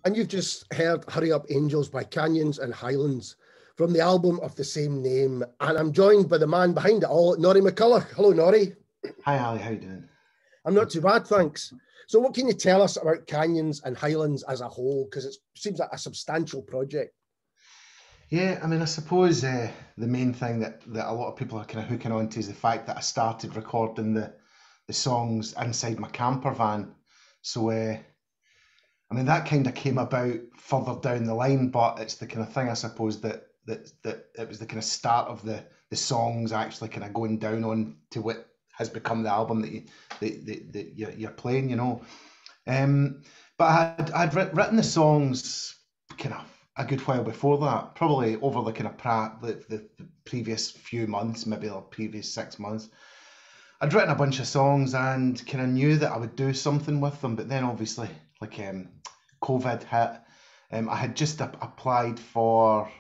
And you've just heard Hurry Up Angels by Canyons and Highlands from the album of the same name. And I'm joined by the man behind it all, Norrie McCulloch. Hello, Norrie. Hi, Ali. How you doing? I'm not too bad, thanks. So what can you tell us about Canyons and Highlands as a whole? Because it seems like a substantial project. Yeah, I mean, I suppose the main thing that a lot of people are kind of hooking onto is the fact that I started recording the songs inside my camper van. So, I mean, that kind of came about further down the line, but it's the kind of thing, I suppose, that it was the kind of start of the songs actually kind of going down on to what has become the album that you're playing, you know. But I'd written the songs kind of a good while before that, probably over the kind of the previous few months, maybe the previous 6 months. I'd written a bunch of songs and kind of knew that I would do something with them, but then obviously, like COVID hit. I had just applied for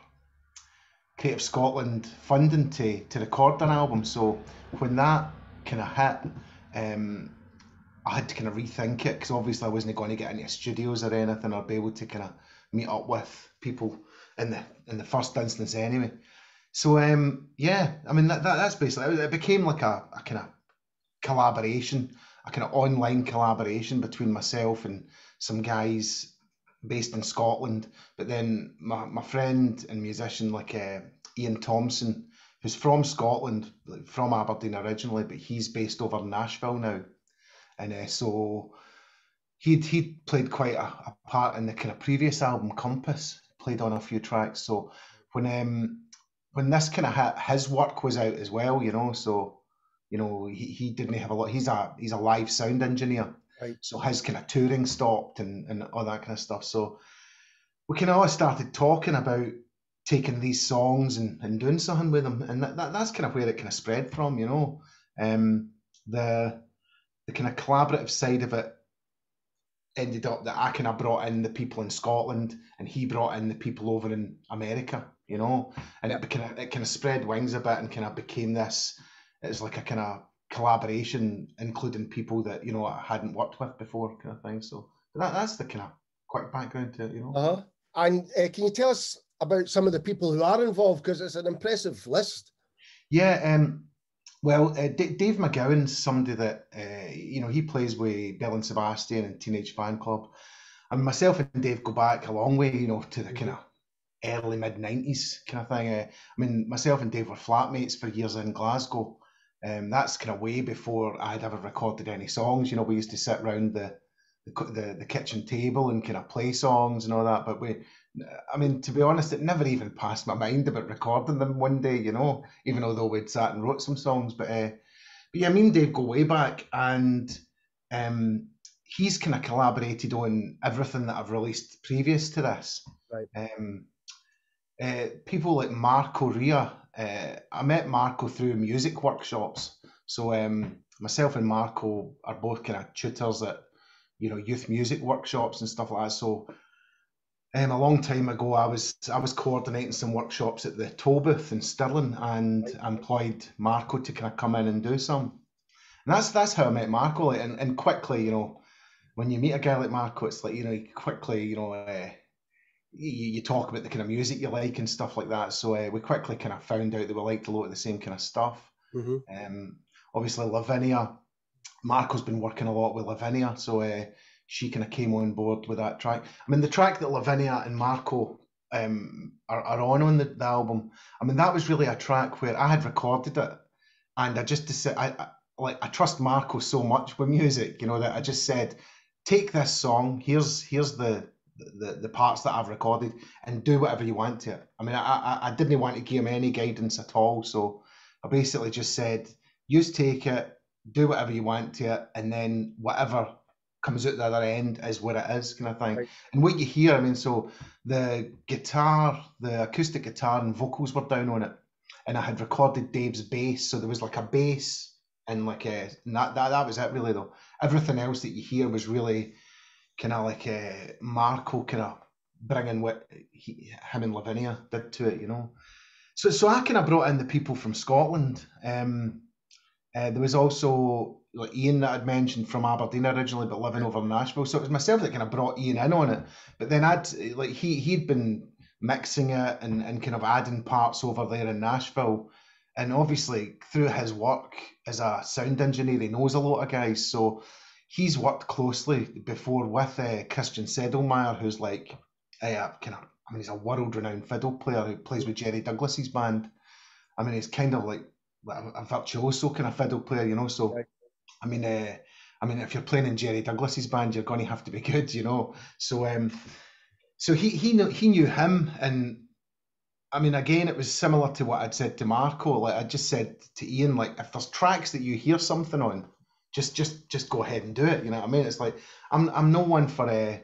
Creative Scotland funding to record an album, so when that kind of hit, I had to kind of rethink it, because obviously I wasn't going to get into studios or anything or be able to kind of meet up with people in the first instance anyway. So yeah, I mean that's basically it. Became like a kind of collaboration, a kind of online collaboration between myself and some guys based in Scotland. But then my friend and musician like Ian Thompson, who's from Scotland, from Aberdeen originally, but he's based over in Nashville now, and so he'd played quite a part in the kind of previous album, Compass, played on a few tracks. So when this kind of hit, his work was out as well, you know. So you know, he didn't have a lot. He's a live sound engineer, right. So his kind of touring stopped and all that kind of stuff. So we kind of all started talking about taking these songs and doing something with them, and that's kind of where it kind of spread from, you know. The kind of collaborative side of it ended up that I kind of brought in the people in Scotland and he brought in the people over in America, you know, and it kind of spread wings a bit and kind of became this. It's like a kind of collaboration, including people that, you know, I hadn't worked with before, kind of thing. So that's the kind of quick background to it, you know. And can you tell us about some of the people who are involved, because it's an impressive list? Yeah, well, Dave McGowan's somebody that, you know, he plays with Bell and Sebastian and Teenage Fan Club. And myself and Dave go back a long way, you know, to the kind of early mid-90s kind of thing. I mean, myself and Dave were flatmates for years in Glasgow. That's kind of way before I had ever recorded any songs. You know, we used to sit around the kitchen table and kind of play songs and all that. But I mean, to be honest, it never even passed my mind about recording them one day, you know, even although we'd sat and wrote some songs. But yeah, me and Dave go way back, and he's kind of collaborated on everything that I've released previous to this. Right. People like Marco Ria, I met Marco through music workshops. So myself and Marco are both kind of tutors at, you know, youth music workshops and stuff like that. So a long time ago, I was coordinating some workshops at the toll booth in Stirling, and employed Marco to kind of come in and do some. And that's how I met Marco. Like, and quickly, you know, when you meet a guy like Marco, it's like, you know, quickly, you know, you talk about the kind of music you like and stuff like that. So we quickly kind of found out that we liked a lot of the same kind of stuff. Obviously, Lavinia, Marco's been working a lot with Lavinia, so she kind of came on board with that track. I mean, the track that Lavinia and Marco are on the album, I mean, that was really a track where I had recorded it, and I just decided, I trust Marco so much with music, you know, that I just said, take this song, here's the parts that I've recorded, and do whatever you want to it. I mean, I didn't want to give him any guidance at all, so I basically just said, you take it, do whatever you want to it, and then whatever comes out the other end is what it is, kind of thing. Right. And what you hear, I mean, so the guitar, the acoustic guitar and vocals were down on it, and I had recorded Dave's bass, so there was like a bass and like and that was it really, though. Everything else that you hear was really kind of like Marco kind of bringing what him and Lavinia did to it, you know. So I kind of brought in the people from Scotland. There was also like Ian that I'd mentioned from Aberdeen originally, but living over in Nashville. So it was myself that kind of brought Ian in on it. But then he'd been mixing it and kind of adding parts over there in Nashville. And obviously through his work as a sound engineer, he knows a lot of guys. So he's worked closely before with Christian Sedlmeyer, who's like he's a world-renowned fiddle player who plays with Jerry Douglas's band. I mean, he's kind of like a virtuoso kind of fiddle player, you know. So, right. I mean, if you're playing in Jerry Douglas's band, you're going to have to be good, you know. So, so he knew him, and I mean, again, it was similar to what I'd said to Marco. Like I just said to Ian, like if there's tracks that you hear something on, just go ahead and do it. You know what I mean? It's like I'm no one for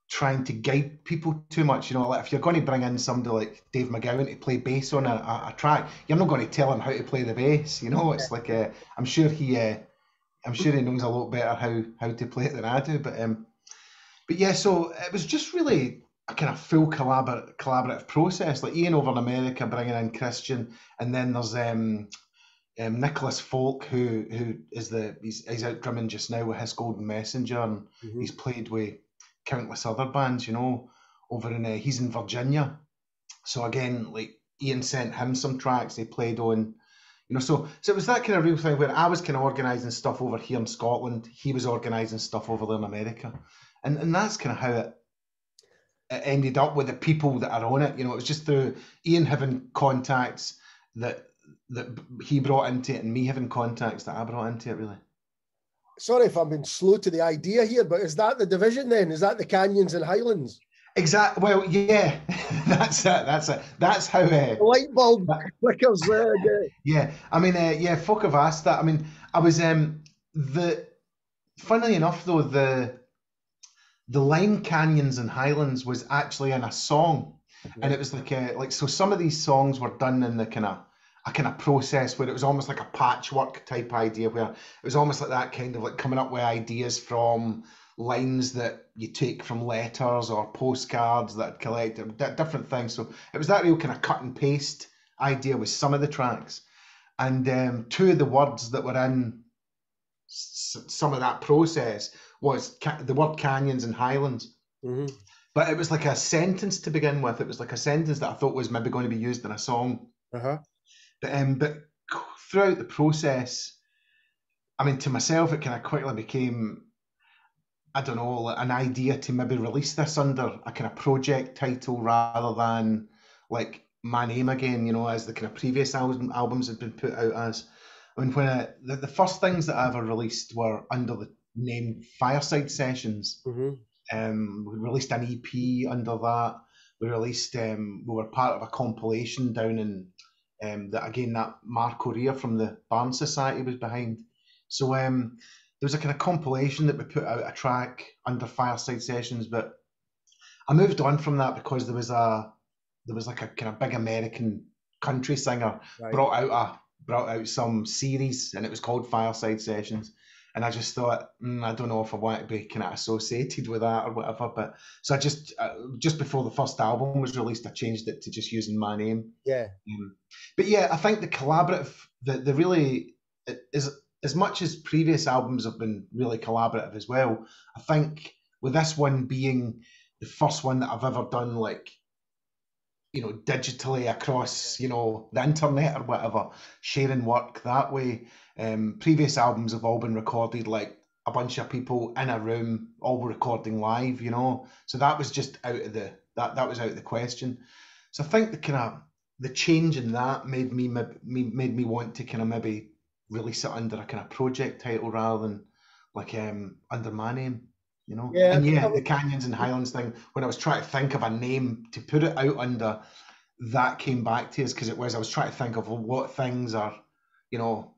trying to guide people too much, you know. Like if you're going to bring in somebody like Dave McGowan to play bass on a track, you're not going to tell him how to play the bass, you know. It's like I'm sure he knows a lot better how to play it than I do, but yeah, so it was just really a kind of full collaborative process. Like Ian over in America bringing in Christian, and then there's Nicholas Folk who is he's out drumming just now with his Golden Messenger, and he's played with countless other bands, you know, over in he's in Virginia. So again, like Ian sent him some tracks they played on, you know. So it was that kind of real thing where I was kind of organising stuff over here in Scotland, he was organising stuff over there in America, and that's kind of how it ended up with the people that are on it. You know, it was just through Ian having contacts that he brought into it, and me having contacts that I brought into it, really. Sorry if I'm being slow to the idea here, but is that the division then? Is that the Canyons and Highlands? Exactly. Well, yeah, that's it. That's how the light bulb flickers there. Yeah, I mean, yeah, folk have asked that. I mean, I was funnily enough though, the line Canyons and Highlands was actually in a song, and it was like so some of these songs were done in the kind of process where it was almost like a patchwork type idea, where it was almost like that kind of like coming up with ideas from lines that you take from letters or postcards that I'd collected, different things. So it was that real kind of cut and paste idea with some of the tracks. And two of the words that were in some of that process was the word Canyons and Highlands. But it was like a sentence to begin with. It was like a sentence that I thought was maybe going to be used in a song. But throughout the process, I mean, to myself, it kind of quickly became, I don't know, an idea to maybe release this under a kind of project title rather than like my name again, you know, as the kind of previous albums had been put out as. I mean, when the first things that I ever released were under the name Fireside Sessions. We released an EP under that. We released, we were part of a compilation down in that Marco Rea from the Barn Society was behind. So there was a kind of compilation that we put out a track under Fireside Sessions, but I moved on from that because there was like a kind of big American country singer brought out some series, and it was called Fireside Sessions. And I just thought, I don't know if I want to be kind of associated with that or whatever. But so I just before the first album was released, I changed it to just using my name. Yeah. But yeah, I think the collaborative, the really is, as much as previous albums have been really collaborative as well, I think with this one being the first one that I've ever done, like, you know, digitally across, you know, the internet or whatever, sharing work that way. Previous albums have all been recorded like a bunch of people in a room, all recording live, you know. So that was just out of that was out of the question. So I think the change in that made me want to kind of maybe release it under a kind of project title rather than like under my name, you know. Yeah. And yeah, the Canyons and Highlands thing, when I was trying to think of a name to put it out under, that came back to us because I was trying to think of what things are, you know,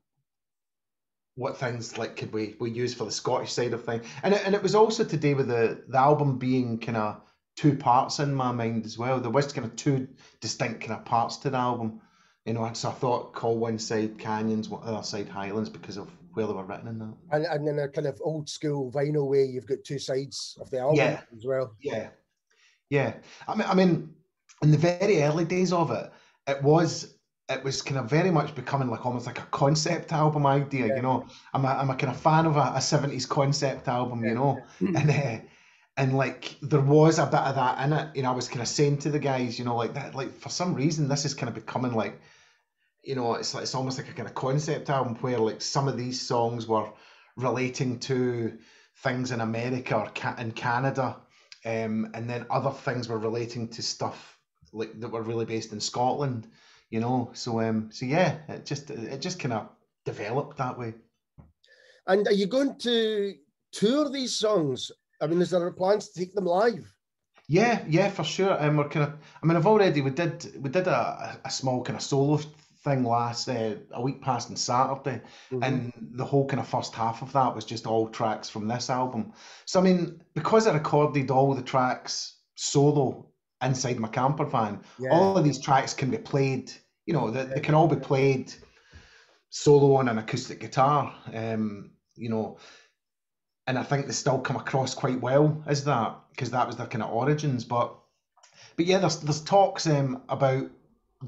what things like could we use for the Scottish side of things, and it was also to do with the album being kind of two parts in my mind as well. There was kind of two distinct kind of parts to the album, you know. So I thought call one side Canyons, the other side Highlands, because of where they were written in that. And in a kind of old school vinyl way, you've got two sides of the album as well. Yeah. I mean, in the very early days of it, it was it was kind of very much becoming like almost like a concept album idea, you know. I'm a kind of fan of a 70s concept album, you know, and like there was a bit of that in it, you know. I was kind of saying to the guys, you know, like that, like for some reason this is kind of becoming like, you know, it's like it's almost like a kind of concept album where like some of these songs were relating to things in America or in Canada, and then other things were relating to stuff like that were really based in Scotland, you know. So yeah, it just kind of developed that way. And are you going to tour these songs? I mean, is there plans to take them live? Yeah, for sure. And we're kind of, I mean, we did a small kind of solo thing last a week past on Saturday, and the whole kind of first half of that was just all tracks from this album. So I mean, because I recorded all the tracks solo inside my camper van, all of these tracks can be played. You know, they can all be played solo on an acoustic guitar. You know, and I think they still come across quite well as that, because that was their kind of origins. But yeah, there's talks about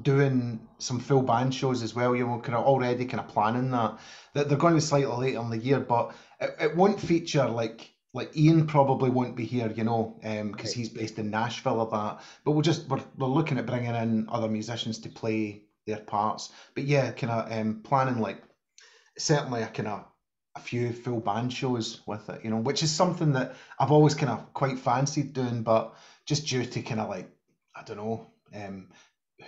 doing some full band shows as well. You know, kind of already kind of planning that they're going to be slightly later in the year, but it won't feature like Ian probably won't be here, you know, because he's based in Nashville or that. But we're looking at bringing in other musicians to play their parts. But yeah, kind of planning like certainly a few full band shows with it, you know, which is something that I've always kind of quite fancied doing, but just due to kind of like, I don't know,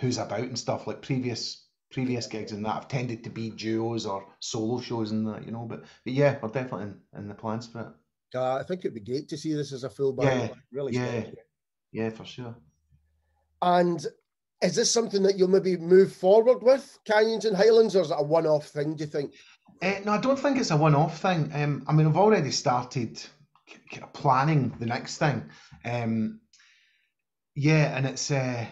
who's about and stuff, like previous gigs and that have tended to be duos or solo shows and that, you know. But yeah, we're definitely in the plans for it. I think it'd be great to see this as a full band. Really special. Yeah, for sure. And is this something that you'll maybe move forward with, Canyons and Highlands, or is it a one-off thing, do you think? No, I don't think it's a one-off thing. I mean, I've already started kind of planning the next thing. Yeah, and it's I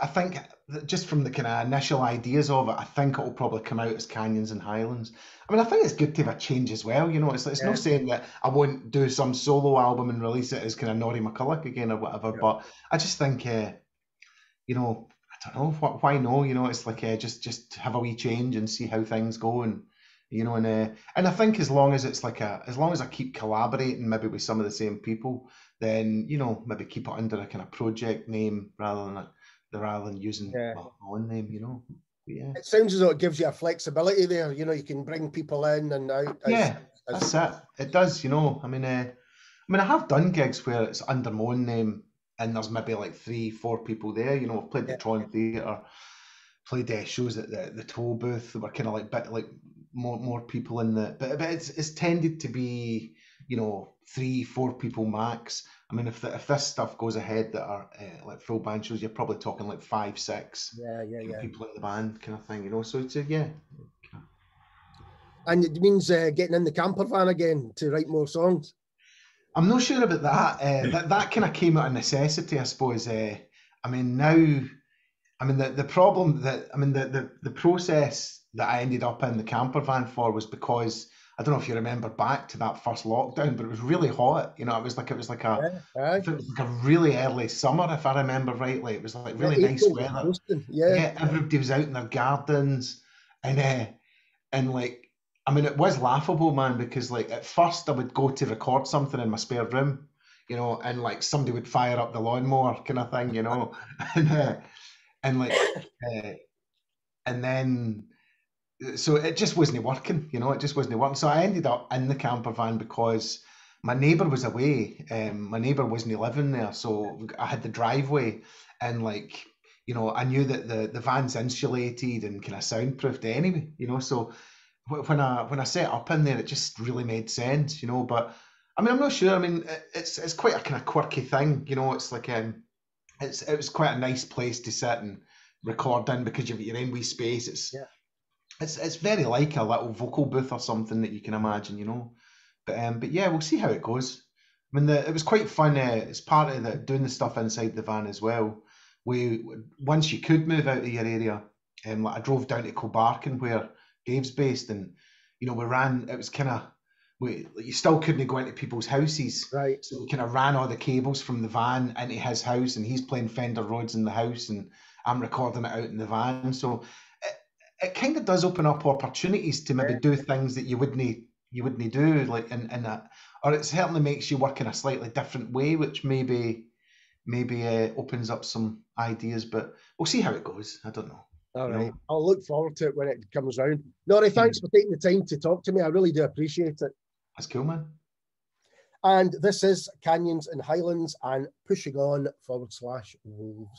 think that just from the kind of initial ideas of it, I think it will probably come out as Canyons and Highlands. I mean, I think it's good to have a change as well. You know, it's no saying that I won't do some solo album and release it as kind of Norrie McCulloch again or whatever. But I just think, you know, I don't know, why no? You know, it's like just have a wee change and see how things go, and you know, and I think as long as it's like as long as I keep collaborating maybe with some of the same people, then you know, maybe keep it under a kind of project name rather than using my own name, you know. Yeah. It sounds as though it gives you a flexibility there. You know, you can bring people in and out. That's it. It does, you know. I mean, I have done gigs where it's under my own name and there's maybe like 3-4 people there. You know, I've played the Tron Theatre, played shows at the Toll Booth. There were kind of like bit like more people in the, but it's tended to be, you know, 3-4 people max. I mean, if this stuff goes ahead that are like full band shows, you're probably talking like 5-6 people in the band kind of thing, you know. So it's yeah. And it means getting in the camper van again to write more songs. I'm not sure about that. That kind of came out of necessity, I suppose. I mean, now, I mean, the problem that, I mean, the process that I ended up in the camper van for was because, I don't know if you remember back to that first lockdown, but it was really hot. You know, it was like a really early summer, if I remember rightly. It was like really nice weather. Everybody was out in their gardens, and like, I mean, it was laughable, man, because like at first I would go to record something in my spare room, you know, and like somebody would fire up the lawnmower kind of thing, you know, and like, and then. So it just wasn't working, you know, it just wasn't working. So I ended up in the camper van because my neighbour was away. My neighbour wasn't living there. So I had the driveway and like, you know, I knew that the van's insulated and kind of soundproofed anyway, you know. So when I set up in there, it just really made sense, you know. But I mean, I'm not sure. I mean, it's quite a kind of quirky thing, you know. It's like it was quite a nice place to sit and record in because you've got your own wee space. It's very like a little vocal booth or something that you can imagine, you know. But yeah, we'll see how it goes. I mean, it was quite fun. It's part of doing the stuff inside the van as well. Once you could move out of your area, like I drove down to Kilbarcon where Dave's based, and you know we ran. It was kind of you still couldn't go into people's houses, right? So we kind of ran all the cables from the van into his house, and he's playing Fender Rhodes in the house, and I'm recording it out in the van. So it kind of does open up opportunities to maybe do things that you wouldn't do, like in that, or it certainly makes you work in a slightly different way, which maybe opens up some ideas. But we'll see how it goes. I don't know. All right. I'll look forward to it when it comes round. Norrie, thanks for taking the time to talk to me. I really do appreciate it. That's cool, man. And this is Canyons and Highlands and Pushing On /Wolves.